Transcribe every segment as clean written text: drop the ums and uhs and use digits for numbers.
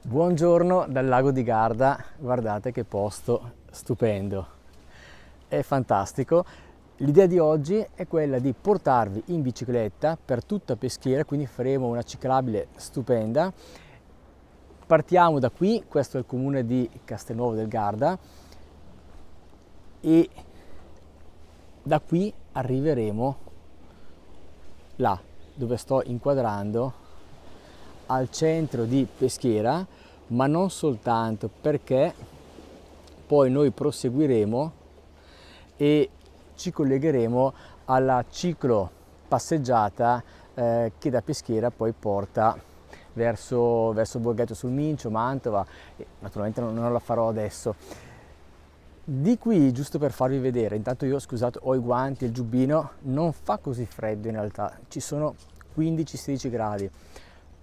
Buongiorno dal lago di Garda, guardate che posto stupendo, è fantastico. L'idea di oggi è quella di portarvi in bicicletta per tutta Peschiera, quindi faremo una ciclabile stupenda. Partiamo da qui, questo è il comune di Castelnuovo del Garda e da qui arriveremo là dove sto inquadrando, al centro di Peschiera, ma non soltanto, perché poi noi proseguiremo e ci collegheremo alla ciclo passeggiata che da Peschiera poi porta verso Borghetto sul Mincio, Mantova, e naturalmente non la farò adesso. Di qui, giusto per farvi vedere, intanto io, scusate, ho i guanti e il giubbino, non fa così freddo in realtà, ci sono 15-16 gradi.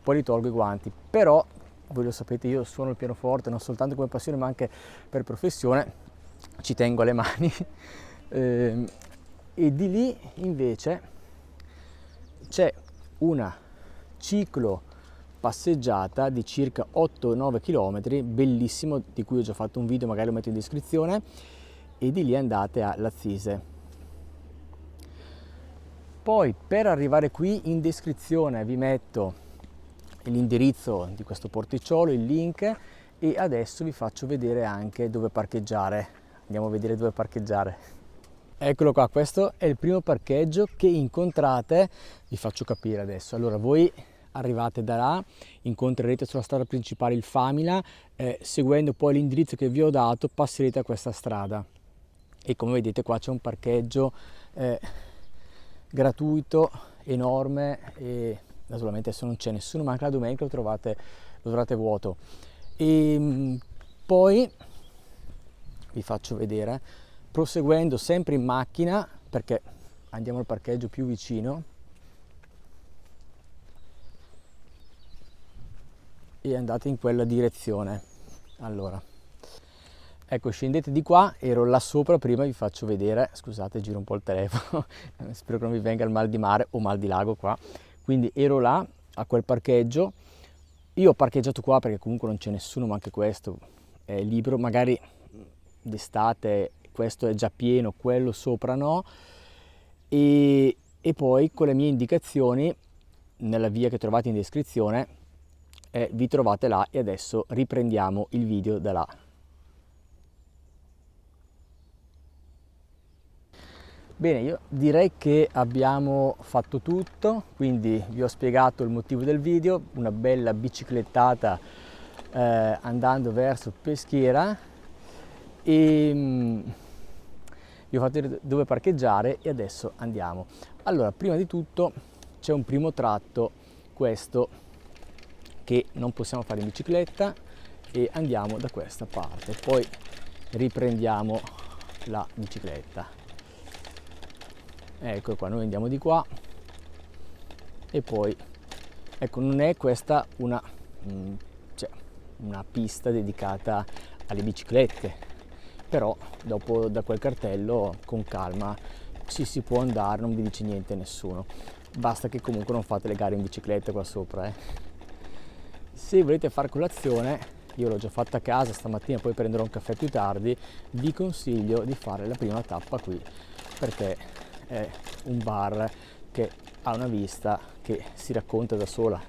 Poi li tolgo i guanti, però voi lo sapete, io suono il pianoforte non soltanto come passione ma anche per professione, ci tengo alle mani e di lì invece c'è una ciclo passeggiata di circa 8-9 km, bellissimo, di cui ho già fatto un video, magari lo metto in descrizione, e di lì andate a Lazzise. Poi per arrivare qui in descrizione vi metto l'indirizzo di questo porticciolo, il link, e adesso vi faccio vedere anche dove parcheggiare. Andiamo a vedere dove parcheggiare. Eccolo qua, questo è il primo parcheggio che incontrate, vi faccio capire adesso. Allora, voi arrivate da là, incontrerete sulla strada principale il Famila, seguendo poi l'indirizzo che vi ho dato passerete a questa strada e come vedete qua c'è un parcheggio gratuito, enorme, e naturalmente adesso non c'è nessuno, ma anche la domenica lo trovate vuoto. E poi vi faccio vedere, proseguendo sempre in macchina, perché andiamo al parcheggio più vicino, e andate in quella direzione. Allora, ecco, scendete di qua, ero là sopra prima, vi faccio vedere, scusate, giro un po' il telefono, spero che non vi venga il mal di mare o mal di lago qua. Quindi ero là a quel parcheggio, io ho parcheggiato qua perché comunque non c'è nessuno, ma anche questo è libero, magari d'estate questo è già pieno, quello sopra no, e poi con le mie indicazioni nella via che trovate in descrizione vi trovate là, e adesso riprendiamo il video da là. Bene, io direi che abbiamo fatto tutto, quindi vi ho spiegato il motivo del video, una bella biciclettata andando verso Peschiera, e vi ho fatto vedere dove parcheggiare e adesso andiamo. Allora, prima di tutto c'è un primo tratto, questo, che non possiamo fare in bicicletta, e andiamo da questa parte, poi riprendiamo la bicicletta. Ecco qua, noi andiamo di qua e poi, ecco, non è questa una pista dedicata alle biciclette, però dopo da quel cartello con calma ci si può andare, non vi dice niente nessuno, basta che comunque non fate le gare in bicicletta qua sopra. Se volete fare colazione, io l'ho già fatta a casa stamattina, poi prenderò un caffè più tardi, vi consiglio di fare la prima tappa qui, perché è un bar che ha una vista che si racconta da sola,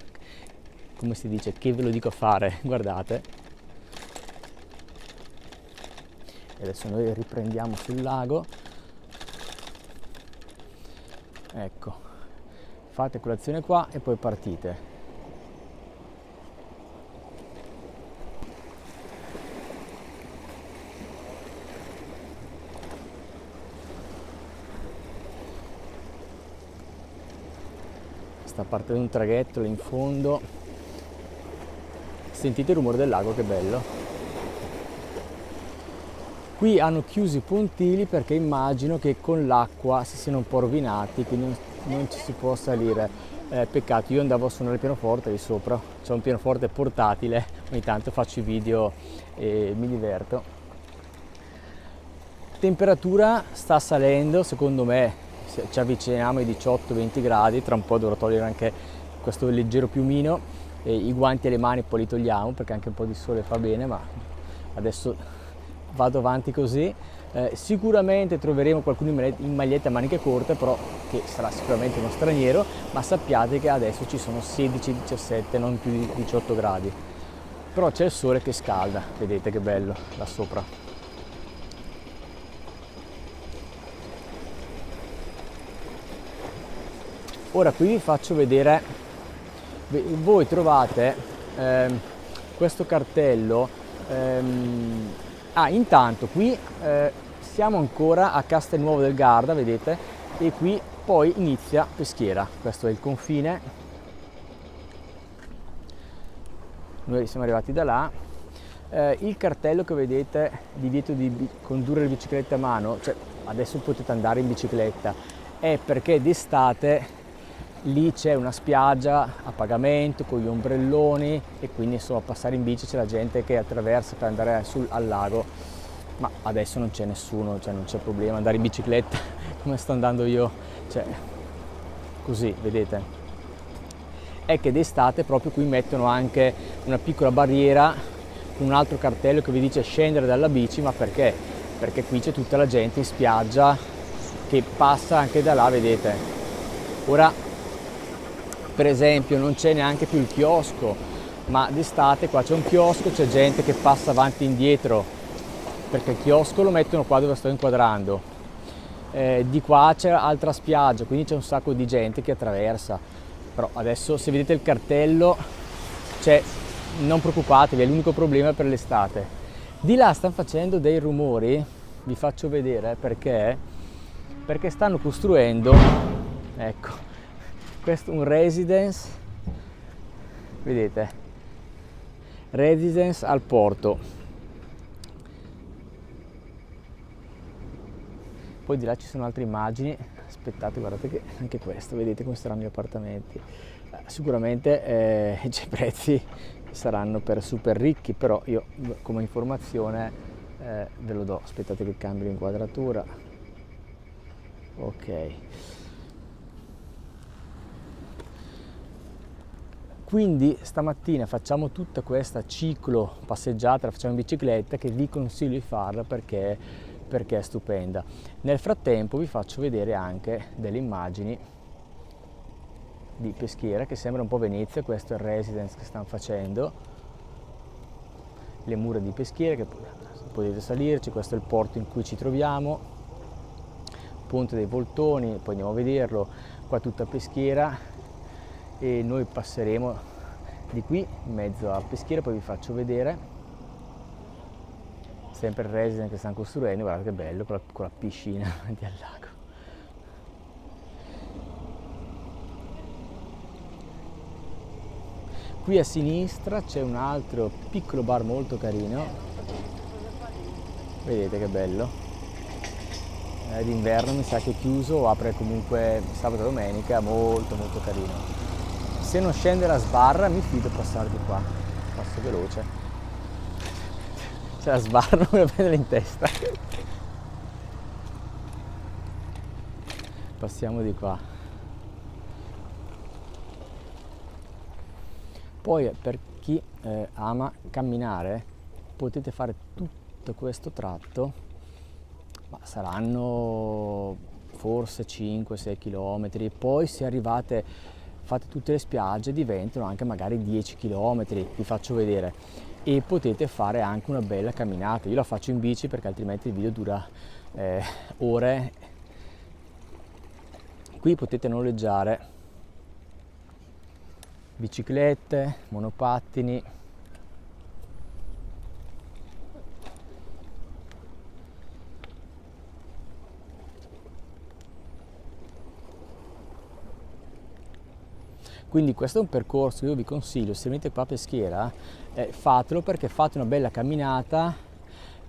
come si dice, che ve lo dico a fare, guardate. E adesso noi riprendiamo sul lago, ecco, fate colazione qua e poi partite. Sta partendo un traghetto là in fondo, sentite il rumore del lago, che bello. Qui hanno chiuso i pontili perché immagino che con l'acqua si siano un po' rovinati, quindi non ci si può salire. Peccato, io andavo a suonare il pianoforte lì sopra, c'è un pianoforte portatile, ogni tanto faccio i video e mi diverto. Temperatura sta salendo, secondo me ci avviciniamo ai 18-20 gradi, tra un po' dovrò togliere anche questo leggero piumino, i guanti alle mani poi li togliamo perché anche un po' di sole fa bene, ma adesso vado avanti così. Sicuramente troveremo qualcuno in maglietta a maniche corte, però che sarà sicuramente uno straniero, ma sappiate che adesso ci sono 16-17, non più di 18 gradi. Però c'è il sole che scalda, vedete che bello là sopra. Ora qui vi faccio vedere, voi trovate questo cartello, intanto qui siamo ancora a Castelnuovo del Garda, vedete, e qui poi inizia Peschiera, questo è il confine, noi siamo arrivati da là. Il cartello che vedete, divieto di condurre le biciclette a mano, cioè adesso potete andare in bicicletta, è perché d'estate lì c'è una spiaggia a pagamento con gli ombrelloni e quindi insomma passare in bici c'è la gente che attraversa per andare al lago, ma adesso non c'è nessuno, cioè non c'è problema andare in bicicletta come sto andando io, cioè così, vedete. È che d'estate proprio qui mettono anche una piccola barriera con un altro cartello che vi dice scendere dalla bici, ma perché? Perché qui c'è tutta la gente in spiaggia che passa anche da là, vedete. Ora per esempio non c'è neanche più il chiosco, ma d'estate qua c'è un chiosco, c'è gente che passa avanti e indietro, perché il chiosco lo mettono qua dove sto inquadrando. Di qua c'è altra spiaggia, quindi c'è un sacco di gente che attraversa. Però adesso se vedete il cartello, non preoccupatevi, è l'unico problema per l'estate. Di là stanno facendo dei rumori, vi faccio vedere perché stanno costruendo, ecco, questo è un residence, vedete, residence al porto. Poi di là ci sono altre immagini, aspettate, guardate che anche questo, vedete come saranno gli appartamenti. Sicuramente i prezzi saranno per super ricchi, però io come informazione ve lo do. Aspettate che cambio l'inquadratura. Ok. Quindi stamattina facciamo tutta questa ciclo passeggiata, la facciamo in bicicletta, che vi consiglio di farla perché è stupenda. Nel frattempo vi faccio vedere anche delle immagini di Peschiera che sembra un po' Venezia. Questo è il residence che stanno facendo, le mura di Peschiera che potete salirci. Questo è il porto in cui ci troviamo, Ponte dei Voltoni, poi andiamo a vederlo. Qua tutta Peschiera e noi passeremo di qui in mezzo a Peschiera, poi vi faccio vedere sempre il residence che stanno costruendo. Guardate che bello con la piscina davanti al lago. Qui a sinistra c'è un altro piccolo bar molto carino, vedete che bello. D'inverno mi sa che è chiuso o apre comunque sabato e domenica, molto carino. Se non scende la sbarra mi fido a passare di qua, passo veloce. Se la sbarra non me la prendere in testa. Passiamo di qua. Poi per chi ama camminare potete fare tutto questo tratto, ma saranno forse 5-6 km, poi se arrivate fate tutte le spiagge diventano anche magari 10 km, vi faccio vedere, e potete fare anche una bella camminata. Io la faccio in bici perché altrimenti il video dura ore. Qui potete noleggiare biciclette, monopattini, quindi questo è un percorso che io vi consiglio. Se venite qua a Peschiera fatelo, perché fate una bella camminata,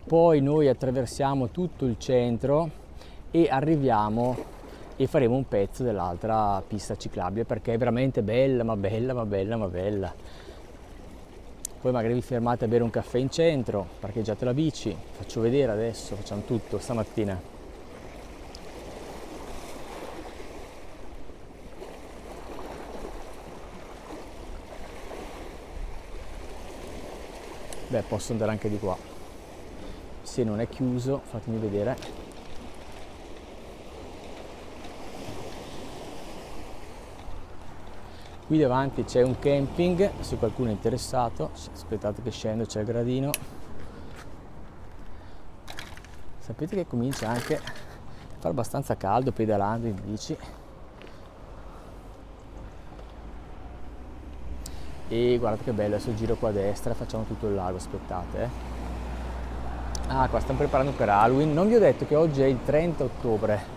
poi noi attraversiamo tutto il centro e arriviamo e faremo un pezzo dell'altra pista ciclabile, perché è veramente bella, ma bella. Poi magari vi fermate a bere un caffè in centro, parcheggiate la bici, faccio vedere adesso, facciamo tutto stamattina. Beh, posso andare anche di qua, se non è chiuso, fatemi vedere. Qui davanti c'è un camping, se qualcuno è interessato. Aspettate che scendo, c'è il gradino. Sapete che comincia anche a fare abbastanza caldo pedalando in bici. E guardate che bello, adesso giro qua a destra e facciamo tutto il lago, aspettate. Ah, qua stanno preparando per Halloween. Non vi ho detto che oggi è il 30 ottobre.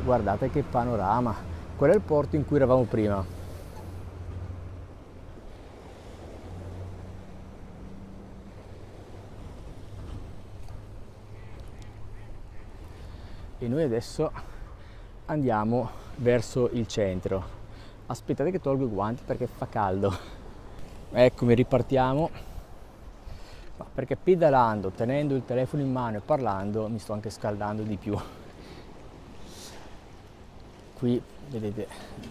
Guardate che panorama, quello è il porto in cui eravamo prima. E noi adesso andiamo verso il centro. Aspettate che tolgo i guanti perché fa caldo. Eccomi, ripartiamo. Perché pedalando, tenendo il telefono in mano e parlando mi sto anche scaldando di più. Qui vedete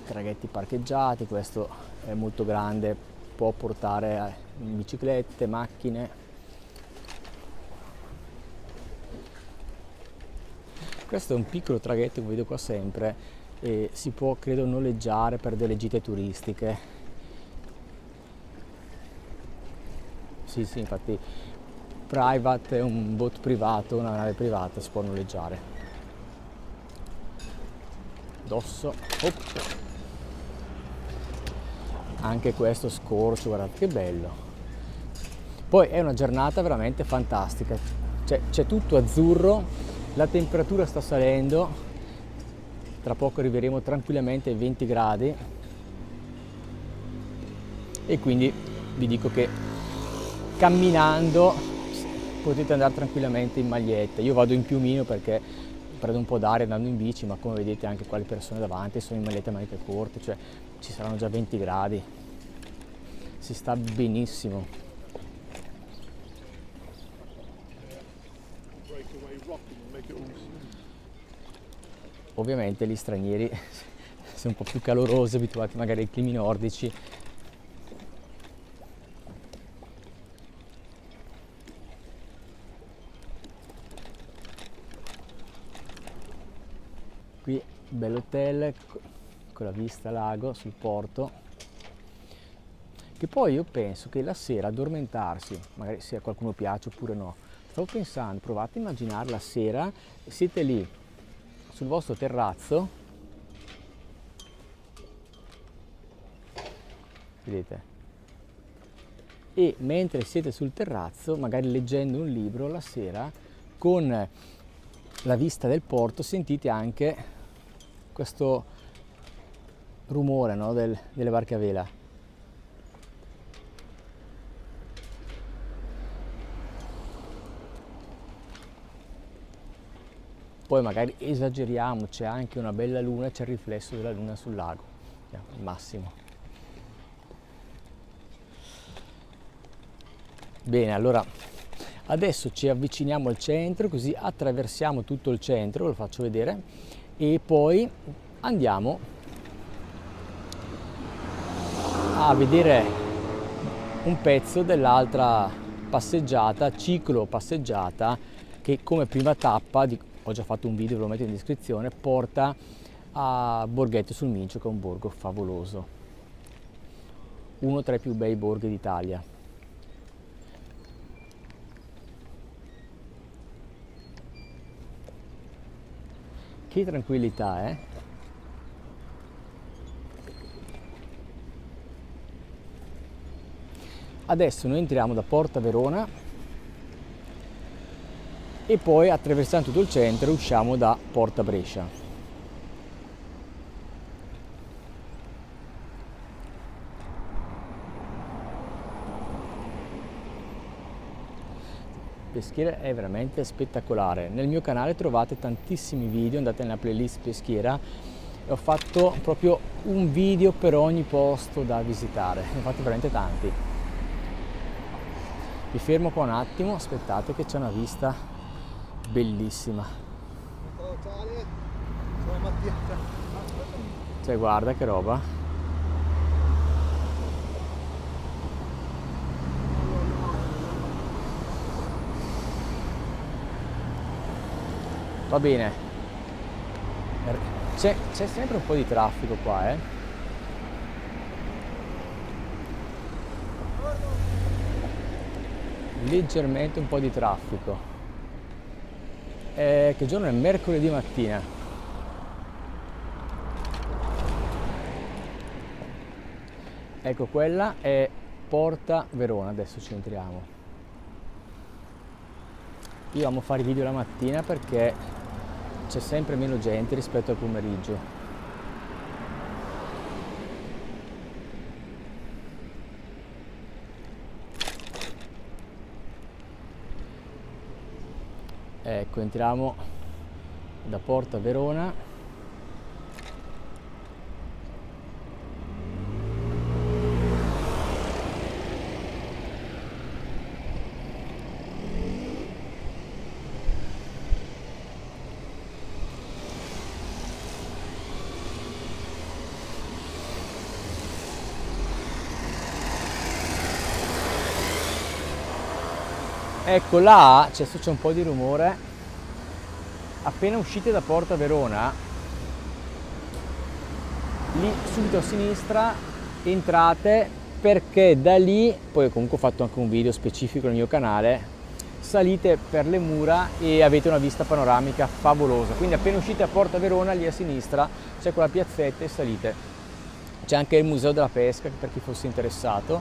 traghetti parcheggiati, questo è molto grande, può portare biciclette, macchine. Questo è un piccolo traghetto che vedo qua sempre e si può credo noleggiare per delle gite turistiche. Sì, infatti private è un boat privato, una nave privata, si può noleggiare. Dosso, anche questo scorcio, guardate che bello. Poi è una giornata veramente fantastica, c'è tutto azzurro, la temperatura sta salendo, tra poco arriveremo tranquillamente ai 20 gradi e quindi vi dico che camminando potete andare tranquillamente in maglietta. Io vado in piumino perché prendo un po' d'aria andando in bici, ma come vedete anche qua le persone davanti sono in maglietta a maniche corte, cioè ci saranno già 20 gradi, si sta benissimo. Ovviamente gli stranieri sono un po' più calorosi, abituati magari ai climi nordici. Qui bell'hotel con la vista lago sul porto, che poi io penso che la sera addormentarsi, magari se a qualcuno piace oppure no, stavo pensando, provate a immaginare la sera, siete lì sul vostro terrazzo, vedete, e mentre siete sul terrazzo, magari leggendo un libro la sera, con la vista del porto sentite anche questo rumore, no, delle barche a vela. Poi magari esageriamo, c'è anche una bella luna, c'è il riflesso della luna sul lago, il massimo. Bene, allora adesso ci avviciniamo al centro, così attraversiamo tutto il centro, ve lo faccio vedere, e poi andiamo a vedere un pezzo dell'altra passeggiata, ciclo passeggiata, che come prima tappa, ho già fatto un video, ve lo metto in descrizione, porta a Borghetto sul Mincio, che è un borgo favoloso, uno tra i più bei borghi d'Italia. Che tranquillità, eh? Adesso noi entriamo da Porta Verona e poi attraversando tutto il centro usciamo da Porta Brescia. Peschiera è veramente spettacolare. Nel mio canale trovate tantissimi video, andate nella playlist Peschiera e ho fatto proprio un video per ogni posto da visitare, ne ho fatti veramente tanti. Vi fermo qua un attimo, aspettate che c'è una vista bellissima. Sono Mattia. Cioè guarda che roba. Va bene, c'è sempre un po' di traffico qua, leggermente un po' di traffico. Che giorno è? Mercoledì mattina. Ecco, quella è Porta Verona, adesso ci entriamo. Io amo fare i video la mattina perché c'è sempre meno gente rispetto al pomeriggio. Ecco, entriamo da Porta Verona. Ecco là, c'è un po' di rumore. Appena uscite da Porta Verona, lì subito a sinistra entrate, perché da lì, poi comunque ho fatto anche un video specifico nel mio canale, salite per le mura e avete una vista panoramica favolosa. Quindi appena uscite a Porta Verona, lì a sinistra c'è quella piazzetta e salite. C'è anche il Museo della Pesca per chi fosse interessato.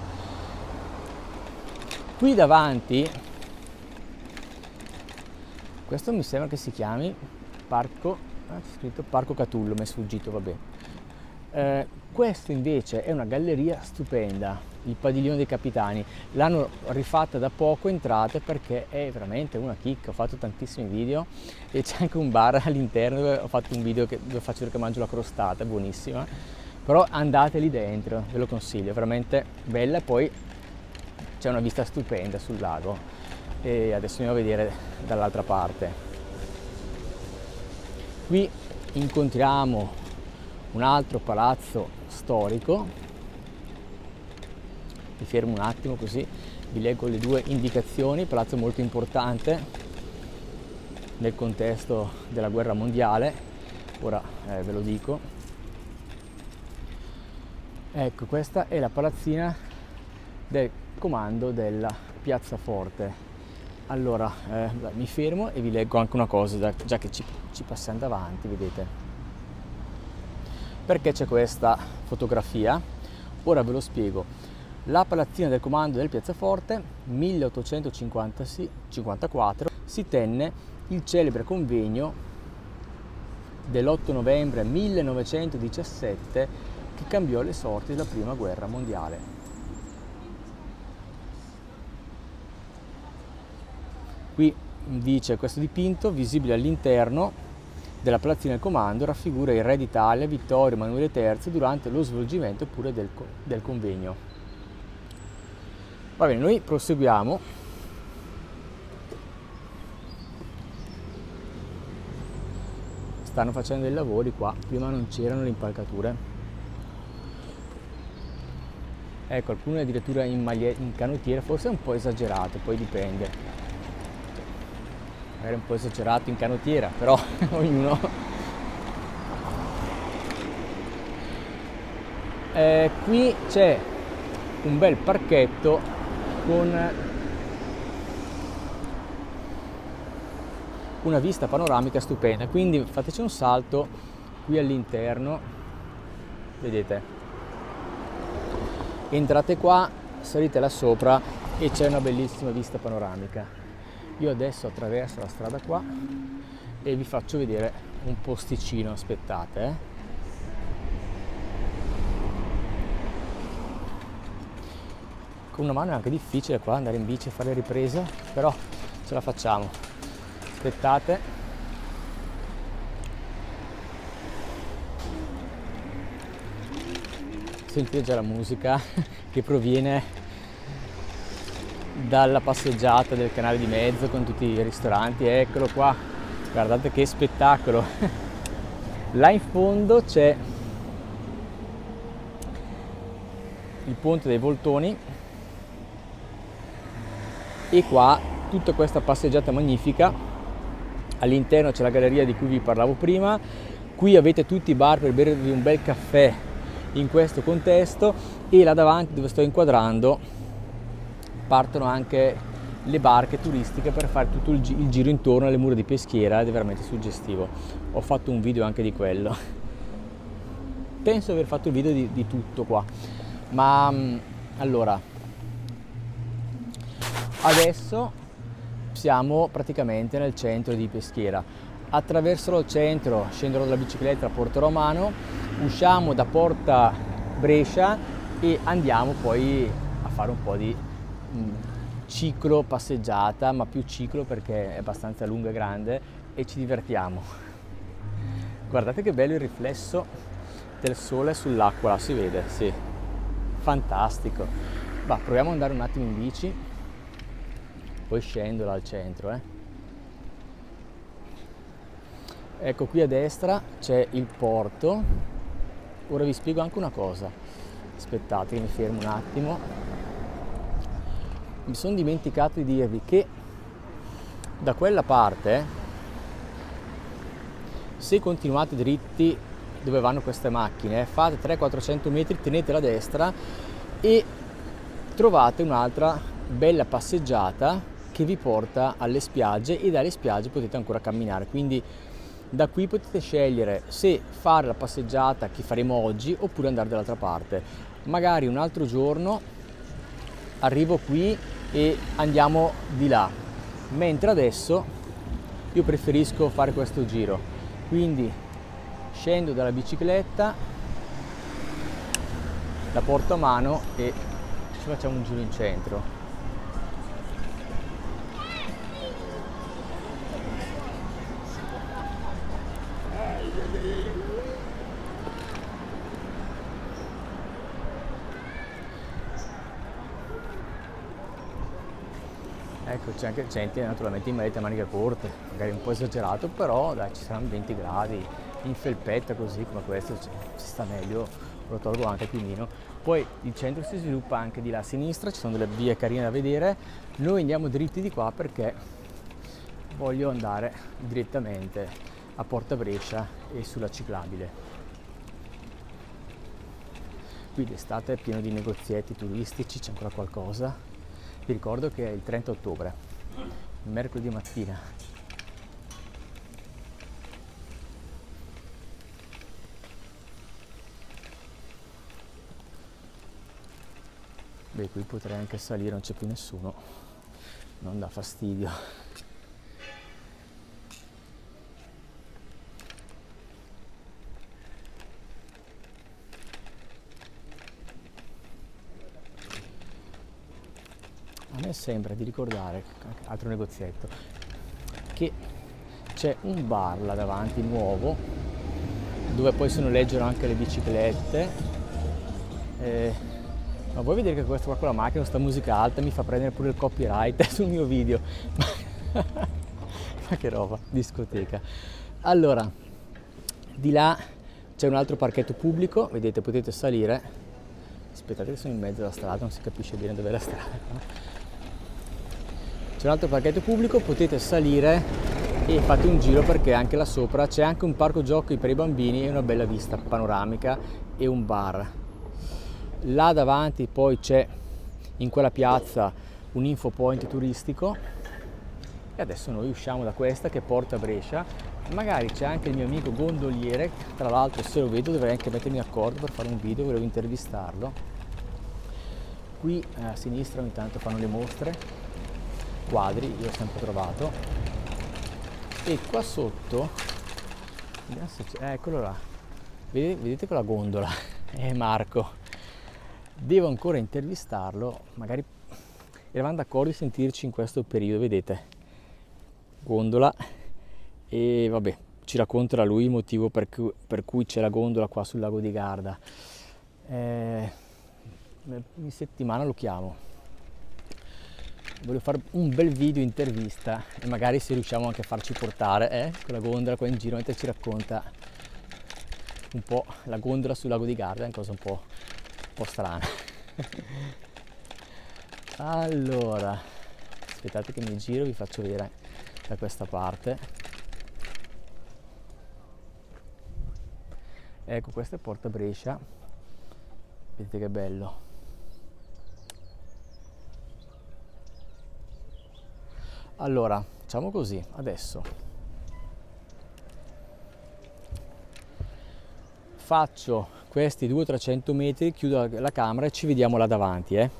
Qui davanti, questo mi sembra che si chiami Parco, c'è scritto Parco Catullo, mi è sfuggito, vabbè. Questo invece è una galleria stupenda, il Padiglione dei Capitani. L'hanno rifatta da poco, entrate, perché è veramente una chicca. Ho fatto tantissimi video e c'è anche un bar all'interno dove ho fatto un video dove faccio vedere che mangio la crostata, buonissima. Però andate lì dentro, ve lo consiglio, è veramente bella. E poi c'è una vista stupenda sul lago. E adesso andiamo a vedere dall'altra parte. Qui incontriamo un altro palazzo storico. Mi fermo un attimo così vi leggo le due indicazioni. Palazzo molto importante nel contesto della guerra mondiale, ora ve lo dico. Ecco, questa è la palazzina del comando della Piazzaforte. Allora, mi fermo e vi leggo anche una cosa, già che ci passiamo davanti, vedete? Perché c'è questa fotografia? Ora ve lo spiego. La palazzina del comando del Piazzaforte, 1854, si tenne il celebre convegno dell'8 novembre 1917 che cambiò le sorti della Prima Guerra Mondiale. Qui dice: questo dipinto, visibile all'interno della palazzina del comando, raffigura il re d'Italia Vittorio Emanuele III durante lo svolgimento pure del convegno. Va bene, noi proseguiamo. Stanno facendo dei lavori qua, prima non c'erano le impalcature. Ecco, alcune addirittura in canottiere, forse è un po' esagerato, poi dipende. Era un po' esagerato in canottiera, però ognuno. Qui c'è un bel parchetto con una vista panoramica stupenda, quindi fateci un salto qui all'interno, vedete, entrate qua, salite là sopra e c'è una bellissima vista panoramica. Io adesso attraverso la strada qua e vi faccio vedere un posticino, aspettate. Con una mano è anche difficile qua andare in bici e fare riprese, però ce la facciamo. Aspettate. Sentite già la musica che proviene dalla passeggiata del canale di mezzo con tutti i ristoranti. Eccolo qua, guardate che spettacolo. Là in fondo c'è il ponte dei Voltoni e qua tutta questa passeggiata magnifica. All'interno c'è la galleria di cui vi parlavo prima, qui avete tutti i bar per bervi un bel caffè in questo contesto, e là davanti dove sto inquadrando partono anche le barche turistiche per fare tutto il giro intorno alle mura di Peschiera, ed è veramente suggestivo. Ho fatto un video anche di quello, penso di aver fatto il video di tutto qua, ma allora adesso siamo praticamente nel centro di Peschiera. Attraverserò il centro, scenderò dalla bicicletta, la porterò a mano, usciamo da Porta Brescia e andiamo poi a fare un po' di ciclo passeggiata, ma più ciclo perché è abbastanza lunga e grande, e ci divertiamo. Guardate che bello il riflesso del sole sull'acqua, là si vede, sì, fantastico. Va, proviamo ad andare un attimo in bici, poi scendo là al centro. Ecco, qui a destra c'è il porto. Ora vi spiego anche una cosa, aspettate che mi fermo un attimo. Mi sono dimenticato di dirvi che da quella parte, se continuate dritti dove vanno queste macchine, fate 300-400 metri, tenete la destra e trovate un'altra bella passeggiata che vi porta alle spiagge, e dalle spiagge potete ancora camminare, quindi da qui potete scegliere se fare la passeggiata che faremo oggi oppure andare dall'altra parte. Magari un altro giorno arrivo qui e andiamo di là, mentre adesso io preferisco fare questo giro, quindi scendo dalla bicicletta, la porto a mano e ci facciamo un giro in centro. Ecco, c'è anche gente naturalmente in maglietta a maniche corte, magari un po' esagerato, però dai, ci saranno 20 gradi, in felpetta così come questo ci sta meglio, lo tolgo anche più meno. Poi il centro si sviluppa anche di là a sinistra, ci sono delle vie carine da vedere, noi andiamo dritti di qua perché voglio andare direttamente a Porta Brescia e sulla ciclabile. Qui d'estate è pieno di negozietti turistici, c'è ancora qualcosa. Vi ricordo che è il 30 ottobre, mercoledì mattina. Beh, qui potrei anche salire, non c'è più nessuno, non dà fastidio. A me sembra di ricordare, altro negozietto, che c'è un bar là davanti nuovo dove poi si noleggiano anche le biciclette, ma vuoi vedere che questo qua con la macchina, sta musica alta, mi fa prendere pure il copyright sul mio video. Ma che roba, discoteca. Allora, di là c'è un altro parchetto pubblico, vedete, potete salire. Aspettate che sono in mezzo alla strada, non si capisce bene dov'è la strada. C'è un altro parchetto pubblico, potete salire e fate un giro perché anche là sopra c'è anche un parco giochi per i bambini e una bella vista panoramica e un bar. Là davanti poi c'è in quella piazza un infopoint turistico e adesso noi usciamo da questa che porta a Brescia. Magari c'è anche il mio amico gondoliere, tra l'altro se lo vedo dovrei anche mettermi d'accordo per fare un video, volevo intervistarlo. Qui a sinistra ogni tanto fanno le mostre, quadri, io ho sempre trovato, e qua sotto, eccolo là, vedete quella gondola, è Marco, devo ancora intervistarlo, magari eravamo d'accordo di sentirci in questo periodo, vedete, gondola, e vabbè, ci racconterà lui il motivo per cui c'è la gondola qua sul lago di Garda. In settimana lo chiamo. Voglio fare un bel video intervista e magari se riusciamo anche a farci portare con la gondola qua in giro mentre ci racconta un po' la gondola sul lago di Garda, è una cosa un po' strana. Allora, aspettate che mi giro, vi faccio vedere da questa parte. Ecco, questo è Porta Brescia, vedete che bello. Allora, facciamo così, adesso faccio questi 200-300 metri, chiudo la camera e ci vediamo là davanti,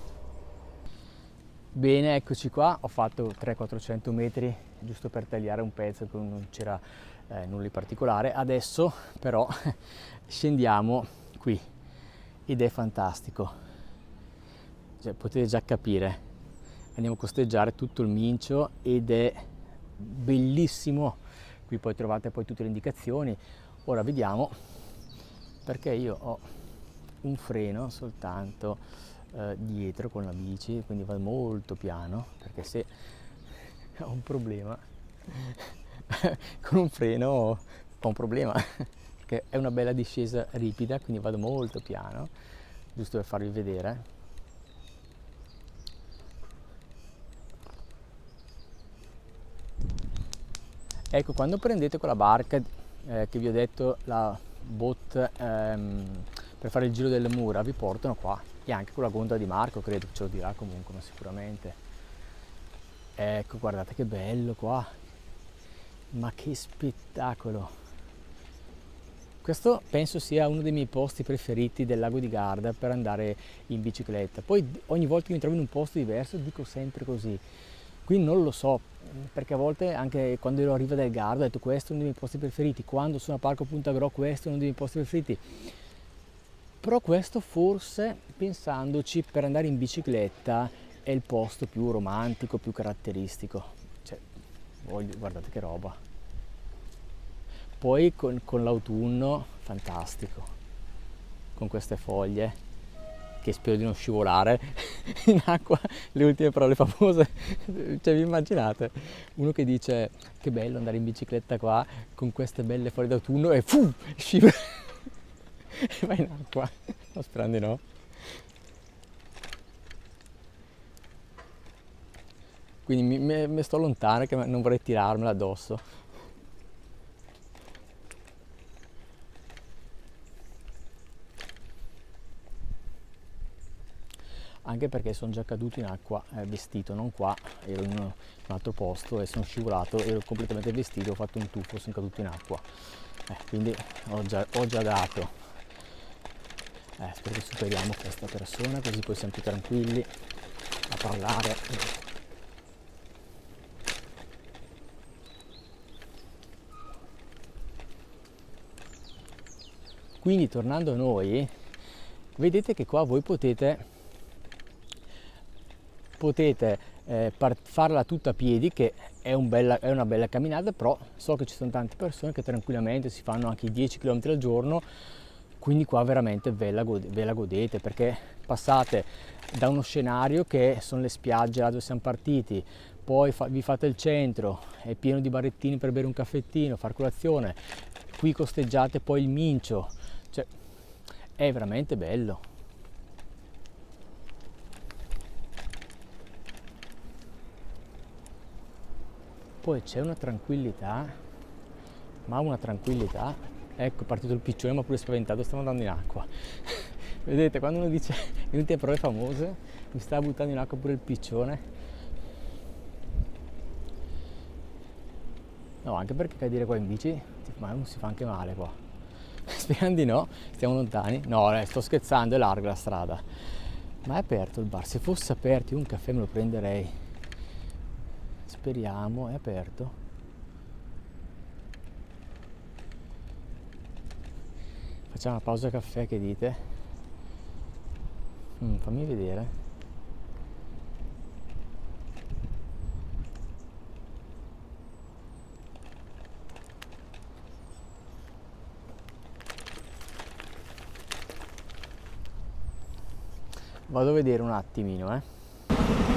Bene, eccoci qua, ho fatto 300-400 metri giusto per tagliare un pezzo che non c'era nulla di particolare. Adesso però scendiamo qui ed è fantastico, cioè, potete già capire, andiamo a costeggiare tutto il Mincio ed è bellissimo. Qui poi trovate poi tutte le indicazioni. Ora vediamo, perché io ho un freno soltanto dietro con la bici, quindi vado molto piano, perché se ho un problema con un freno ho un problema, perché è una bella discesa ripida, quindi vado molto piano, giusto per farvi vedere. Ecco, quando prendete quella barca che vi ho detto, la boat per fare il giro delle mura, vi portano qua, e anche con la gondola di Marco, credo che ce lo dirà comunque, ma sicuramente. Ecco, guardate che bello qua, ma che spettacolo. Questo penso sia uno dei miei posti preferiti del lago di Garda per andare in bicicletta. Poi ogni volta che mi trovo in un posto diverso dico sempre così. Qui non lo so, perché a volte anche quando ero a Riva del Garda ho detto questo è uno dei miei posti preferiti, quando sono a Parco Punta Gro questo è uno dei miei posti preferiti. Però questo forse, pensandoci, per andare in bicicletta è il posto più romantico, più caratteristico. Cioè, guardate che roba. Poi con l'autunno, fantastico, con queste foglie, che spero di non scivolare in acqua, le ultime parole famose. Cioè, vi immaginate? Uno che dice che bello andare in bicicletta qua con queste belle foglie d'autunno e scivola e vai in acqua. No, sperando di no. Quindi mi sto lontano, che non vorrei tirarmela addosso. Anche perché sono già caduto in acqua vestito, non qua, ero in un altro posto e sono scivolato, ero completamente vestito, ho fatto un tuffo, sono caduto in acqua. Quindi ho già dato. Spero che superiamo questa persona, così poi siamo più tranquilli a parlare. Quindi tornando a noi, vedete che qua voi potete farla tutta a piedi, che è una bella camminata, però so che ci sono tante persone che tranquillamente si fanno anche i 10 km al giorno, quindi qua veramente ve la godete, perché passate da uno scenario che sono le spiagge là dove siamo partiti, poi vi fate il centro, è pieno di barettini per bere un caffettino, far colazione, qui costeggiate poi il Mincio, cioè è veramente bello. Poi c'è una tranquillità, ma una tranquillità. Ecco, è partito il piccione, ma pure spaventato, stavo andando in acqua. Vedete, quando uno dice le ultime parole famose, mi stava buttando in acqua pure il piccione. No, anche perché cadere qua in bici, ma non si fa anche male qua. Speriamo di no, stiamo lontani. No, sto scherzando, è larga la strada. Ma è aperto il bar, se fosse aperto io un caffè me lo prenderei. Speriamo, è aperto. Facciamo una pausa caffè, che dite? Fammi vedere. Vado a vedere un attimino,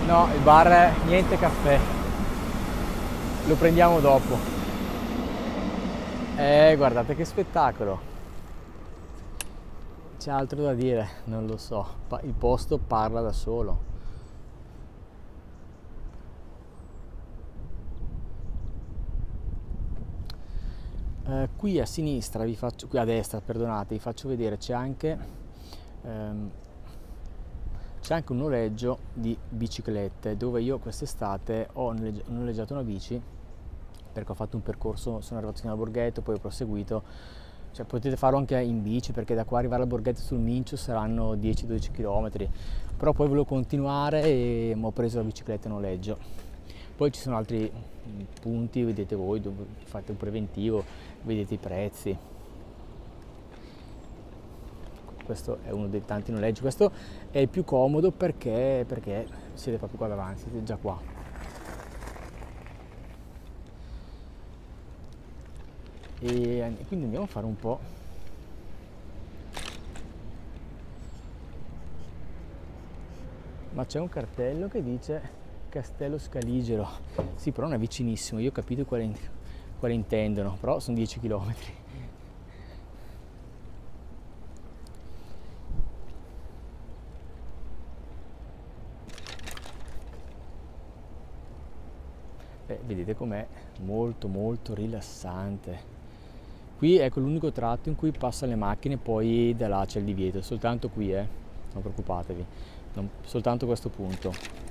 No, il bar è niente caffè. Lo prendiamo dopo. Guardate che spettacolo. c'è altro da dire? Non lo so, il posto parla da solo. Qui a sinistra qui a destra, perdonate, vi faccio vedere, ehm, c'è anche un noleggio di biciclette dove io quest'estate ho noleggiato una bici perché ho fatto un percorso, sono arrivato fino al Borghetto, poi ho proseguito, cioè potete farlo anche in bici perché da qua arrivare al Borghetto sul Mincio saranno 10-12 km, però poi volevo continuare e ho preso la bicicletta a noleggio. Poi ci sono altri punti, vedete voi, dove fate un preventivo, vedete i prezzi. Questo è uno dei tanti noleggi, questo è il più comodo perché siete proprio qua davanti, siete già qua. E quindi andiamo a fare un po'. Ma c'è un cartello che dice Castello Scaligero, sì, però non è vicinissimo, io ho capito quale intendono, però sono 10 km. Vedete com'è molto molto rilassante. Qui ecco l'unico tratto in cui passano le macchine, poi da là c'è il divieto, soltanto qui, non preoccupatevi, soltanto questo punto.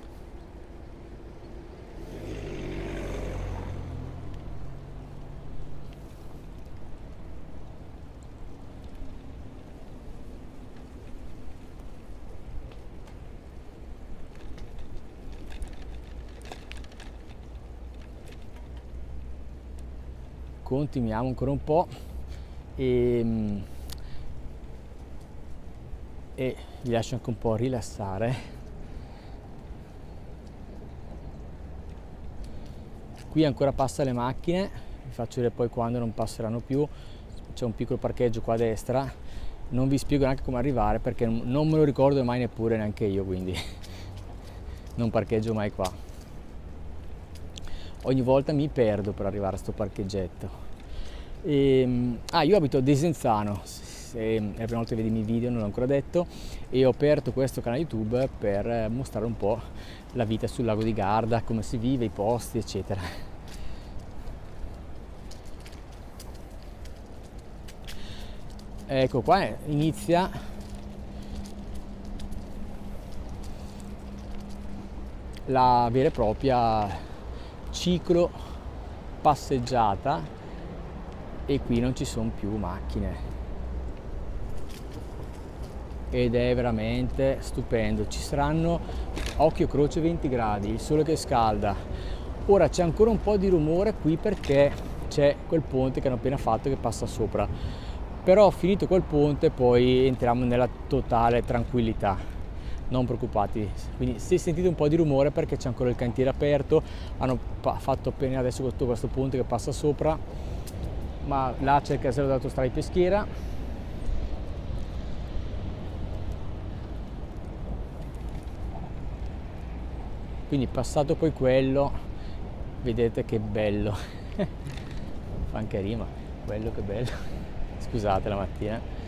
Continuiamo ancora un po' e vi lascio anche un po' rilassare. Qui ancora passa le macchine, vi faccio vedere poi quando non passeranno più. C'è un piccolo parcheggio qua a destra, non vi spiego neanche come arrivare perché non me lo ricordo mai neanche io, quindi non parcheggio mai qua. Ogni volta mi perdo per arrivare a sto parcheggetto. Io abito a Desenzano, se è la prima volta che vedi i miei video non l'ho ancora detto, e ho aperto questo canale YouTube per mostrare un po' la vita sul lago di Garda, come si vive, i posti, eccetera. Ecco qua inizia la vera e propria ciclo passeggiata e qui non ci sono più macchine ed è veramente stupendo. Ci saranno, occhio croce, 20 gradi, il sole che scalda. Ora c'è ancora un po' di rumore qui perché c'è quel ponte che hanno appena fatto che passa sopra, però finito quel ponte poi entriamo nella totale tranquillità. Non preoccupatevi, quindi se sentite un po' di rumore perché c'è ancora il cantiere aperto, hanno fatto appena adesso questo ponte che passa sopra, ma là c'è il casello dell'autostrada di Peschiera. Quindi passato poi quello, vedete che bello, fa anche rima, quello che bello, scusate la mattina.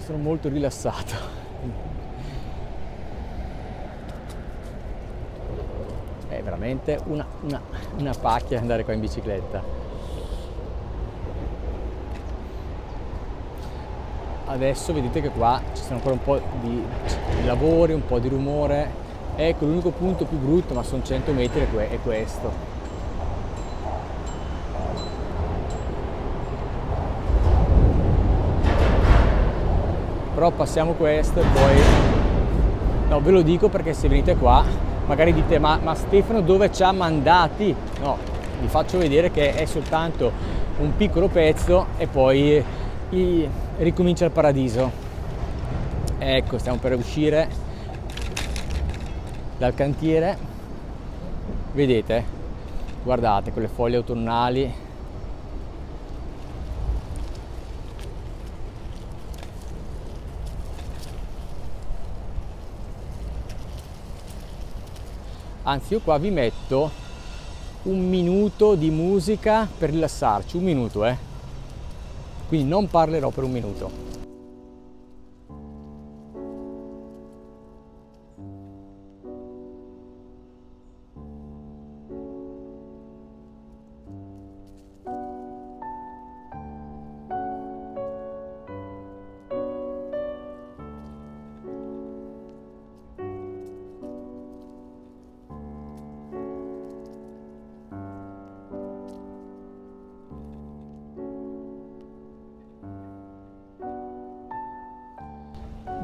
Sono molto rilassato. È veramente una pacchia andare qua in bicicletta. Adesso vedete che qua ci sono ancora un po' di lavori, un po' di rumore. Ecco, l'unico punto più brutto, ma sono 100 metri, è questo. Però passiamo questo e poi no, ve lo dico perché se venite qua magari dite ma Stefano dove ci ha mandati? No, vi faccio vedere che è soltanto un piccolo pezzo e poi ricomincia il paradiso. Ecco, stiamo per uscire dal cantiere, vedete? Guardate quelle foglie autunnali. Anzi, io qua vi metto un minuto di musica per rilassarci, un minuto, quindi non parlerò per un minuto.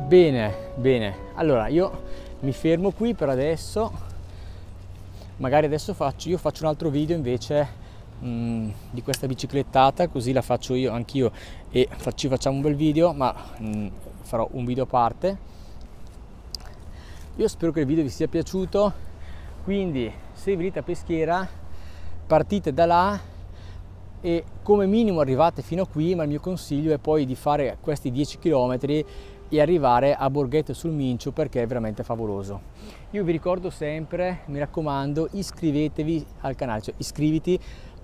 Bene, bene, allora io mi fermo qui per adesso, magari adesso faccio un altro video invece di questa biciclettata, così la faccio io, anch'io, e ci facciamo un bel video, ma farò un video a parte. Io spero che il video vi sia piaciuto, quindi se venite a Peschiera partite da là e come minimo arrivate fino a qui, ma il mio consiglio è poi di fare questi 10 km e arrivare a Borghetto sul Mincio, perché è veramente favoloso. Io vi ricordo sempre, mi raccomando, iscrivetevi al canale, cioè iscriviti,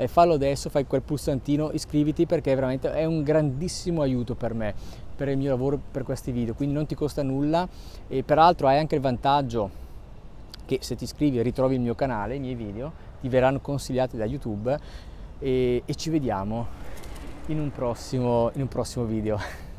fallo adesso, fai quel pulsantino, iscriviti, perché veramente è un grandissimo aiuto per me, per il mio lavoro, per questi video, quindi non ti costa nulla e peraltro hai anche il vantaggio che se ti iscrivi ritrovi il mio canale, i miei video, ti verranno consigliati da YouTube e ci vediamo in un prossimo video.